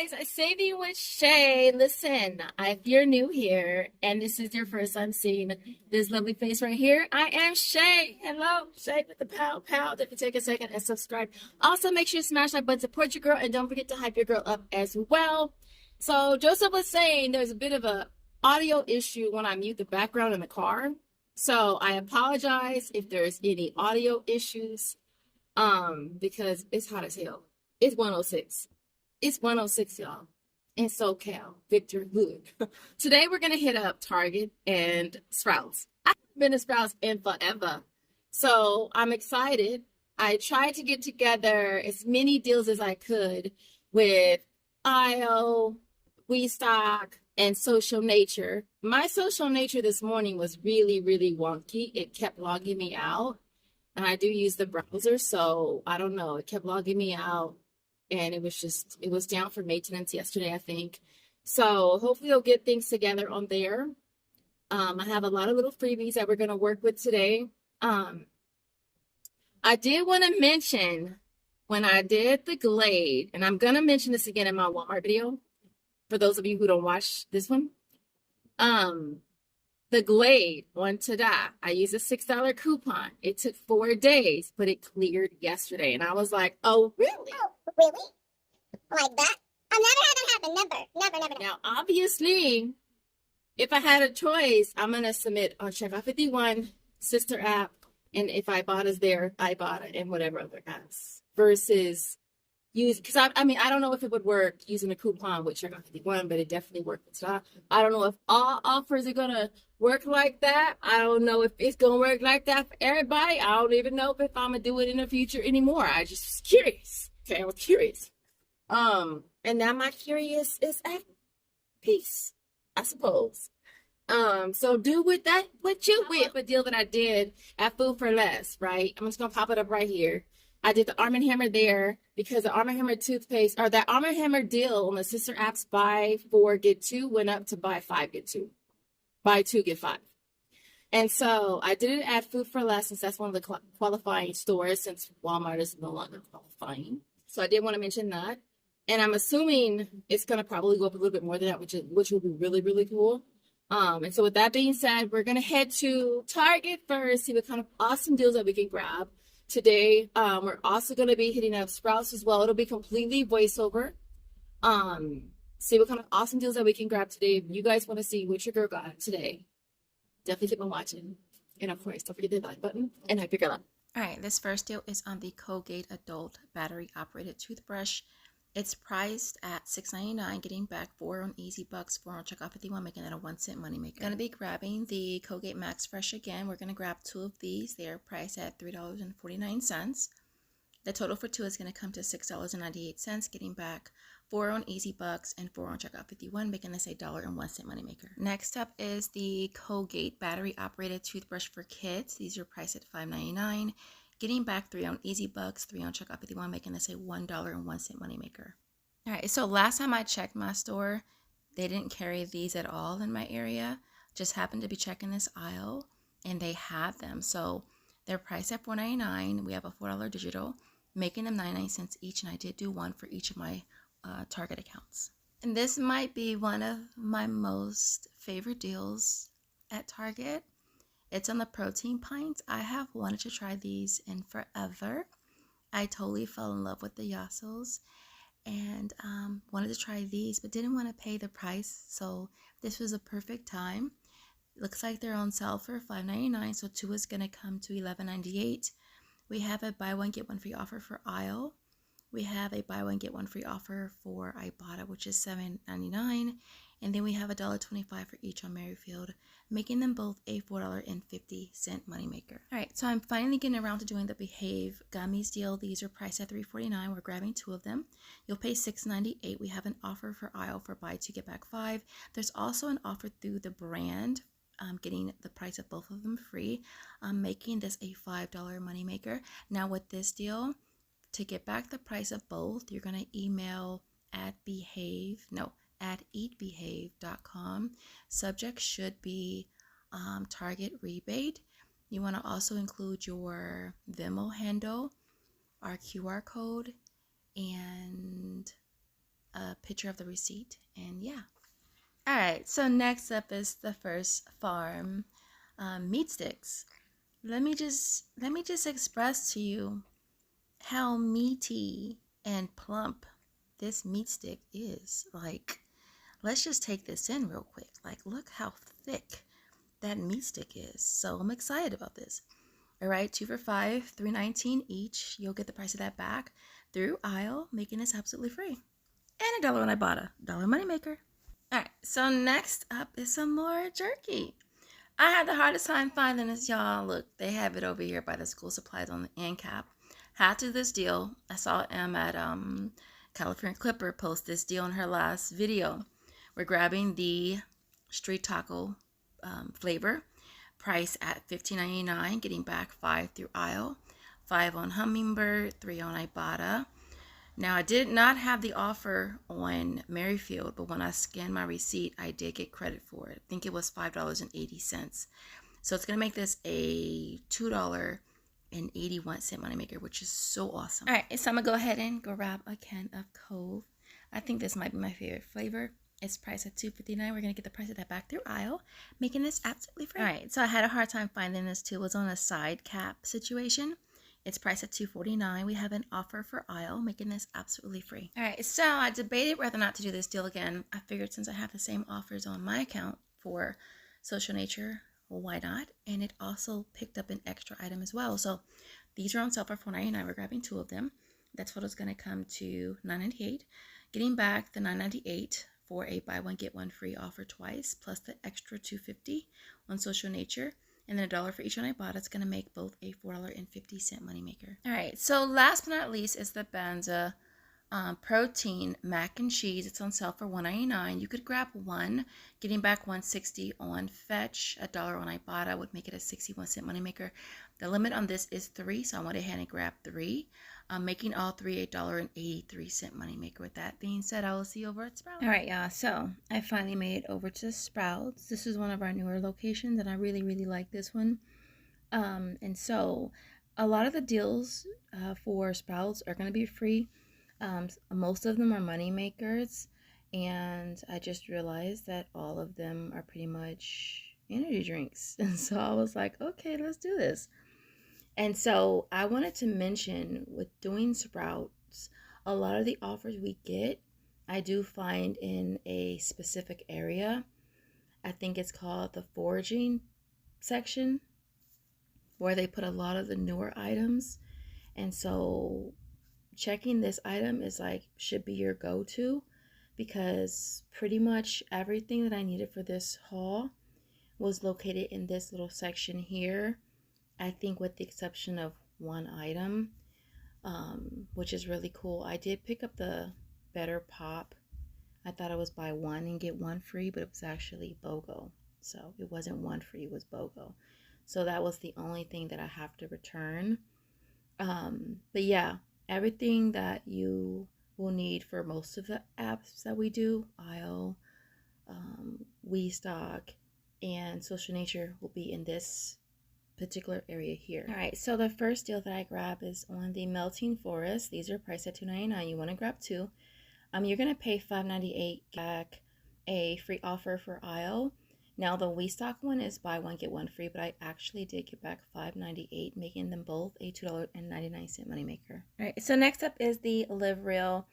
Saving with Shay. Listen, if you're new here and this is your first time seeing this lovely face right here, I am Shay. Hello, Shay with the pound pound. If you take a second and subscribe, also make sure you smash that button, support your girl, and don't forget to hype your girl up as well. So Joseph was saying there's a bit of a audio issue when I mute the background in the car. So I apologize if there's any audio issues, because it's hot as hell. It's 106. It's 106, y'all, in SoCal, Victor Hood. Today, we're going to hit up Target and Sprouts. I haven't been to Sprouts in forever, so I'm excited. I tried to get together as many deals as I could with IO, WeStock, and Social Nature. My Social Nature this morning was really, really wonky. It kept logging me out, and I do use the browser, so I don't know. It kept logging me out. And it was down for maintenance yesterday, I think. So hopefully they'll get things together on there. I have a lot of little freebies that we're going to work with today. I did want to mention when I did the Glade, and I'm going to mention this again in my Walmart video, for those of you who don't watch this one. The Glade on Tada, I used a $6 coupon. It took 4 days, but it cleared yesterday. And I was like, oh, really? Really? Like that? I've never had that happen. Never. Now, obviously, if I had a choice, I'm going to submit on Checkout 51, Sister app, and if Ibotta's there, Ibotta, and whatever other apps, versus use, because I mean, I don't know if it would work using a coupon with Checkout 51, but it definitely worked with Stop. I don't know if all offers are going to work like that. I don't know if it's going to work like that for everybody. I don't even know if I'm going to do it in the future anymore. I just was curious. Okay, I was curious. And now my curious is at peace, I suppose. So do with that what you with a deal that I did at Food for Less, right? I'm just gonna pop it up right here. I did the Arm & Hammer there because the Arm & Hammer toothpaste, or that Arm & Hammer deal on the sister apps, buy 4 get 2, went up to buy 5 get 2. Buy 2 get 5. And so I did it at Food for Less since that's one of the qualifying stores, since Walmart is no longer qualifying. So I did want to mention that. And I'm assuming it's going to probably go up a little bit more than that, which will be really, really cool. And so with that being said, we're going to head to Target first, see what kind of awesome deals that we can grab. Today, we're also going to be hitting up Sprouts as well. It'll be completely voiceover. See what kind of awesome deals that we can grab today. If you guys want to see what your girl got today, definitely keep on watching. And of course, don't forget the like button and hype your girl up. All right, this first deal is on the Colgate Adult Battery Operated Toothbrush. It's priced at $6.99, getting back 4 on Easy Bucks, 4 on Checkout 51, making it a 1-cent moneymaker. Going to be grabbing the Colgate Max Fresh again. We're going to grab 2 of these. They are priced at $3.49. The total for 2 is going to come to $6.98, getting back 4 on Easy Bucks and 4 on Checkout 51, making this a $1.01 moneymaker. Next up is the Colgate Battery Operated Toothbrush for Kids. These are priced at $5.99, getting back 3 on Easy Bucks, 3 on Checkout 51, making this a $1.01 moneymaker. All right, so last time I checked my store, they didn't carry these at all in my area. Just happened to be checking this aisle, and they have them. So they're priced at $4.99. We have a $4 digital, making them 99 cents each, and I did do one for each of my Target accounts. And this might be one of my most favorite deals at Target. It's on the protein pints. I have wanted to try these in forever. I totally fell in love with the Yasos and wanted to try these, but didn't want to pay the price. So this was a perfect time. Looks like they're on sale for $5.99, so 2 is going to come to $11.98. We have a buy one get one free offer for Aisle. We have a buy one get one free offer for Ibotta, which is $7.99, and then we have $1.25 for each on Merryfield, making them both a $4.50 moneymaker. All right, so I'm finally getting around to doing the Behave Gummies deal. These are priced at $3.49. We're grabbing 2 of them. You'll pay $6.98. We have an offer for Aisle for buy 2 get back 5. There's also an offer through the brand, getting the price of both of them free, making this a $5 moneymaker. Now with this deal, to get back the price of both, you're going to email at eatbehave.com. Subject should be Target rebate. You want to also include your Venmo handle, our QR code, and a picture of the receipt, and yeah. All right, so next up is the First Farm meat sticks. Let me just express to you how meaty and plump this meat stick is. Like, let's just take this in real quick. Like, look how thick that meat stick is. So I'm excited about this. All right, 2 for $5, $3.19 each. You'll get the price of that back through aisle, making this absolutely free. And $1 on Ibotta, dollar moneymaker. All right, so next up is some more jerky. I had the hardest time finding this, y'all. Look, they have it over here by the school supplies on the end cap. Had to do this deal. I saw Em at California Clipper post this deal in her last video. We're grabbing the street taco flavor, price at $15.99, getting back 5 through aisle, 5 on Hummingbird, 3 on Ibotta. Now, I did not have the offer on Merryfield, but when I scanned my receipt, I did get credit for it. I think it was $5.80. So it's going to make this a $2.81 moneymaker, which is so awesome. All right, so I'm going to go ahead and grab a can of Cove. I think this might be my favorite flavor. It's priced at $2.59. We're going to get the price of that back through aisle, making this absolutely free. All right, so I had a hard time finding this too. It was on a side cap situation. It's priced at $2.49. We have an offer for aisle, making this absolutely free. All right, so I debated whether or not to do this deal again. I figured since I have the same offers on my account for Social Nature, well, why not? And it also picked up an extra item as well. So these are on sale for $4.99. We're grabbing 2 of them. That total is going to come to $9.98. Getting back the $9.98 for a buy one get one free offer twice, plus the extra $2.50 on Social Nature. And then $1 for each on Ibotta. It's going to make both a $4.50 moneymaker. All right, so last but not least is the Banza protein mac and cheese. It's on sale for $1.99. You could grab one, getting back $1.60 on Fetch. $1 on Ibotta would make it a 61-cent moneymaker. The limit on this is 3, so I went ahead and grabbed 3. Making all 3 $1.83 moneymaker. With that being said, I will see you over at Sprouts. All right, y'all. So I finally made it over to Sprouts. This is one of our newer locations, and I really, really like this one. And so a lot of the deals for Sprouts are going to be free. Most of them are moneymakers, and I just realized that all of them are pretty much energy drinks. And so I was like, okay, let's do this. And so I wanted to mention with doing Sprouts, a lot of the offers we get, I do find in a specific area. I think it's called the foraging section, where they put a lot of the newer items. And so checking this item is like, should be your go-to, because pretty much everything that I needed for this haul was located in this little section here. I think with the exception of one item, which is really cool. I did pick up the Better Pop. I thought it was buy one and get one free, but it was actually BOGO. So it wasn't one free, it was BOGO. So that was the only thing that I have to return. But yeah, everything that you will need for most of the apps that we do, Aisle, WeStock, and Social Nature will be in this particular area here. All right, so the first deal that I grab is on the Melting Forest. These are priced at $2.99. You want to grab 2. You're going to pay $5.98 back a free offer for aisle. Now the WeStock one is buy one get one free, but I actually did get back $5.98, making them both a $2.99 moneymaker. All right, so next up is the Live Real.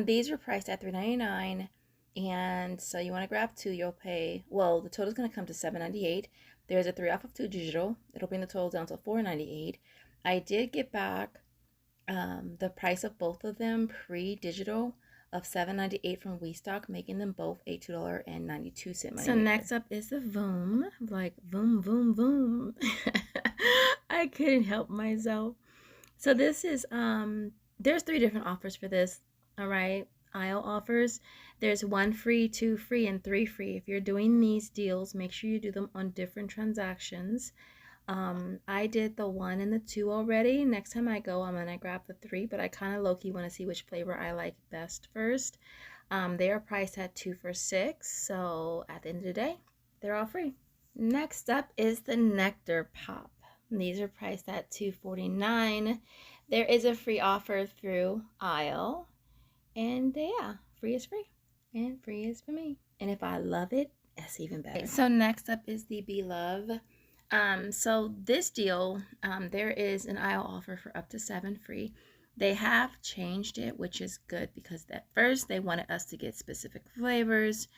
These were priced at $3.99, and so you want to grab 2. You'll pay, well, the total is going to come to $7.98. There's a 3 off of 2 digital. It'll bring the total down to $4.98. I did get back the price of both of them pre-digital of $7.98 from WeStock, making them both a $2.92 money. So next up is the Voom, like Voom, Voom, Voom. I couldn't help myself. So this is, there's 3 different offers for this, all right? Aisle offers. There's 1 free, 2 free, and 3 free. If you're doing these deals, make sure you do them on different transactions. I did the 1 and the 2 already. Next time I go, I'm gonna grab the 3, but I kind of low-key want to see which flavor I like best first. They are priced at 2 for $6, so at the end of the day, they're all free. Next up is the Nectar Pop. These are priced at $2.49. There is a free offer through Aisle. And yeah, free is free, and free is for me. And if I love it, that's even better. So next up is the Be Love. So this deal, there is an aisle offer for up to 7 free. They have changed it, which is good, because at first they wanted us to get specific flavors.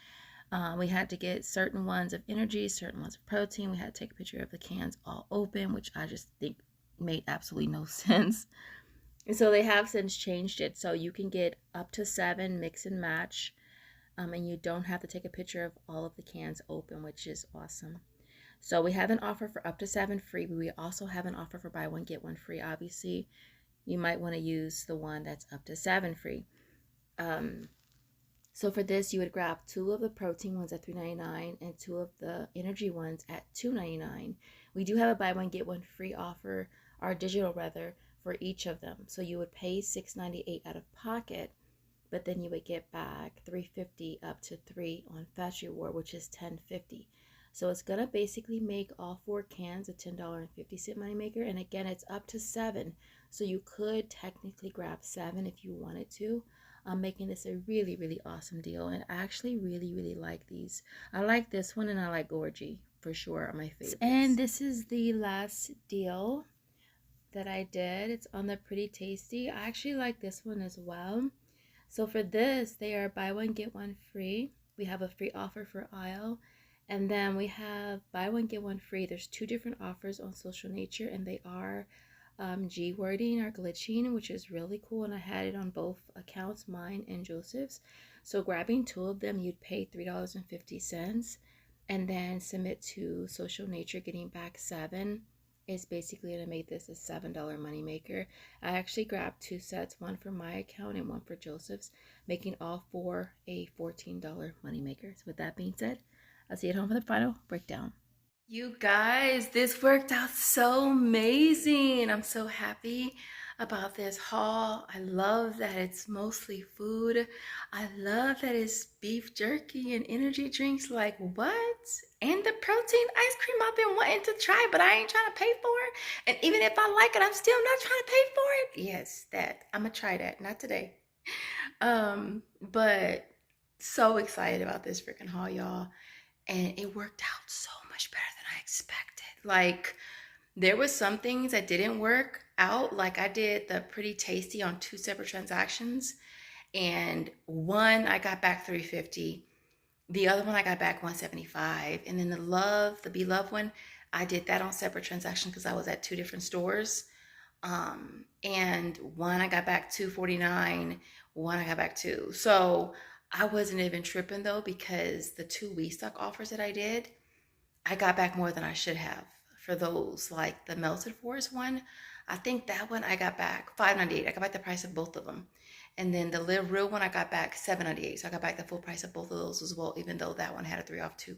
We had to get certain ones of energy, certain ones of protein. We had to take a picture of the cans all open, which I just think made absolutely no sense. And so they have since changed it. So you can get up to 7, mix and match. And you don't have to take a picture of all of the cans open, which is awesome. So we have an offer for up to 7 free, but we also have an offer for buy one, get one free. Obviously, you might want to use the one that's up to 7 free. So for this, you would grab 2 of the protein ones at $3.99 and 2 of the energy ones at $2.99. We do have a buy one, get one free offer, or digital rather, for each of them. So you would pay $6.98 out of pocket, but then you would get back $3.50 up to 3 on Fast Reward, which is $10.50. So it's gonna basically make all 4 cans a $10.50 moneymaker. And again, it's up to 7. So you could technically grab 7 if you wanted to. I'm making this a really, really awesome deal. And I actually really, really like these. I like this one, and I like Gorgie for sure, are my favorites. And this is the last deal that I did. It's on the Pretty Tasty. I actually like this one as well. So for this, they are buy one, get one free. We have a free offer for aisle. And then we have buy one, get one free. There's 2 different offers on Social Nature, and they are G-wording or glitching, which is really cool. And I had it on both accounts, mine and Joseph's. So grabbing 2 of them, you'd pay $3.50, and then submit to Social Nature, getting back 7 is basically going to make this a $7 moneymaker. I actually grabbed 2 sets, one for my account and one for Joseph's, making all 4 a $14 moneymaker. So with that being said, I'll see you at home for the final breakdown. You guys, this worked out so amazing. I'm so happy about this haul. I love that it's mostly food. I love that it's beef jerky and energy drinks. Like, what? And the protein ice cream I've been wanting to try, but I ain't trying to pay for it. And even if I like it, I'm still not trying to pay for it. Yes, that. I'm gonna try that. Not today. But so excited about this freaking haul, y'all. And it worked out so much better than I expected. Like, there was some things that didn't work out. Like, I did the Pretty Tasty on 2 separate transactions. And one, I got back $3.50. The other one, I got back $1.75. And then the Be Love one, I did that on separate transactions because I was at 2 different stores. And one, I got back $2.49. One, I got back $2. So I wasn't even tripping though, because the 2 WeStock offers that I did, I got back more than I should have for those. Like the Melted Forest one, I think that one I got back $5.98. I got back the price of both of them. And then the Live Real one, I got back $7.98. So I got back the full price of both of those as well, even though that one had a 3 off 2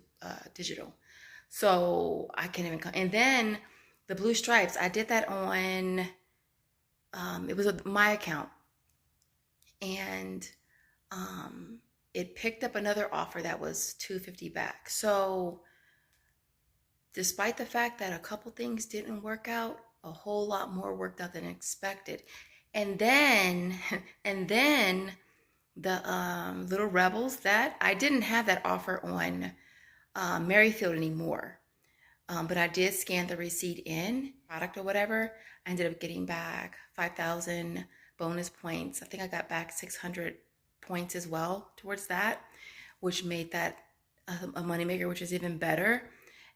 digital. So I can't even come. And then the Blue Stripes, I did that on, it was my account. And it picked up another offer that was $2.50 back. So despite the fact that a couple things didn't work out, a whole lot more worked out than expected. And then the Little Rebels, that I didn't have that offer on Merryfield anymore. But I did scan the receipt in product or whatever. I ended up getting back 5,000 bonus points. I think I got back 600 points as well towards that, which made that a moneymaker, which is even better.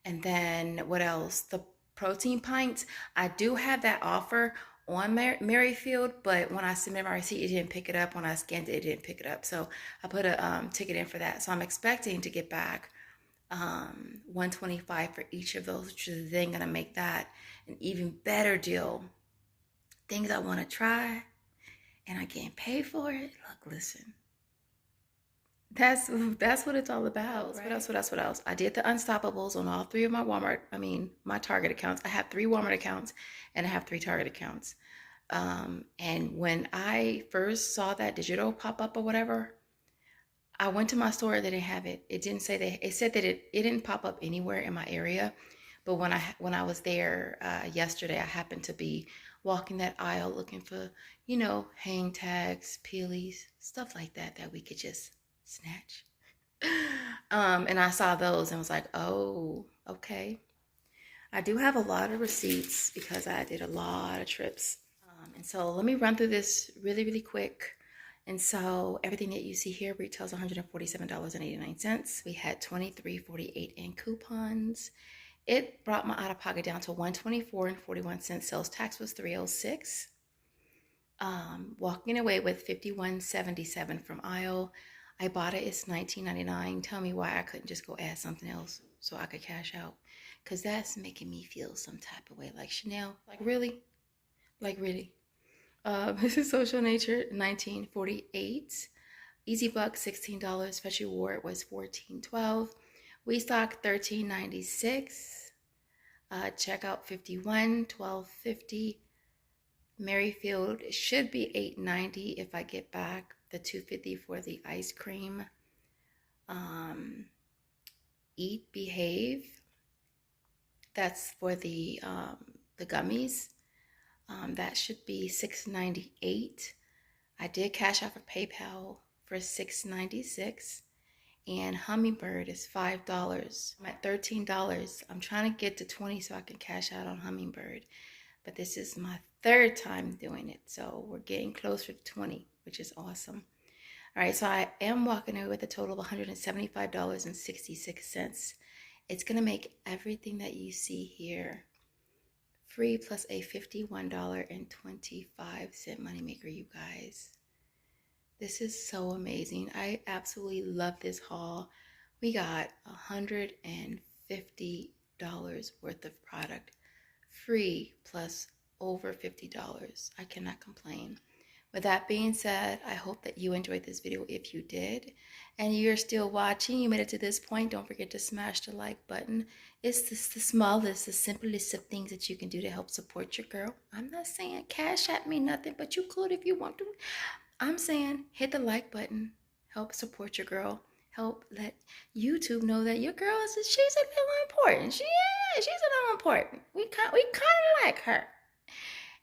And then what else? The protein pints. I do have that offer on Merryfield, but when I submitted my receipt, it didn't pick it up. When I scanned it, it didn't pick it up. So I put a ticket in for that. So I'm expecting to get back $125 for each of those, which is then going to make that an even better deal. Things I want to try and I can't pay for it. Look, listen. That's what it's all about. Right? What else? I did the Unstoppables on all 3 of my Target accounts. I have 3 Walmart accounts and I have 3 Target accounts. And when I first saw that digital pop up or whatever, I went to my store, they didn't have it. It didn't say it said that it didn't pop up anywhere in my area. But when I was there yesterday, I happened to be walking that aisle looking for, you know, hang tags, peelies, stuff like that that we could just snatch. And I saw those and was like, oh, okay. I do have a lot of receipts because I did a lot of trips. And so let me run through this really, really quick. And so everything that you see here retails $147.89. We had $23.48 in coupons. It brought my out-of-pocket down to $124.41. Sales tax was $306. Walking away with $51.77 from aisle. Ibotta is $19.99. Tell me why I couldn't just go add something else so I could cash out. Because that's making me feel some type of way. Like, Chanel, like really? Like really? This is Social Nature, $19.48. Easy Buck, $16. Special Reward was $14.12. We Stock, $13.96. Checkout, $51, $12.50. Merryfield should be $8.90 if I get back the $2.50 for the ice cream. Eat Behave, that's for the gummies. That should be $6.98. I did cash out for PayPal for $6.96. And Hummingbird is $5. I'm at $13. I'm trying to get to $20 so I can cash out on Hummingbird. But this is my third time doing it. So we're getting closer to $20, which is awesome. All right, so I am walking away with a total of $175.66. It's going to make everything that you see here free plus a $51.25 moneymaker, you guys. This is so amazing. I absolutely love this haul. We got $150 worth of product free plus over $50. I cannot complain. With that being said, I hope that you enjoyed this video. If you did, and you're still watching, you made it to this point, don't forget to smash the like button. It's just the smallest, the simplest of things that you can do to help support your girl. I'm not saying cash at me nothing, but you could if you want to. I'm saying hit the like button, help support your girl, help let YouTube know that your girl is, she's a little important. She's a little important. We kind of like her.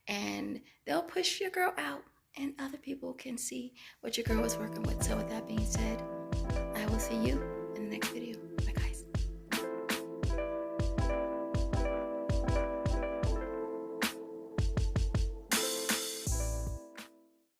And they'll push your girl out and other people can see what your girl is working with. So with that being said, I will see you in the next video. Bye.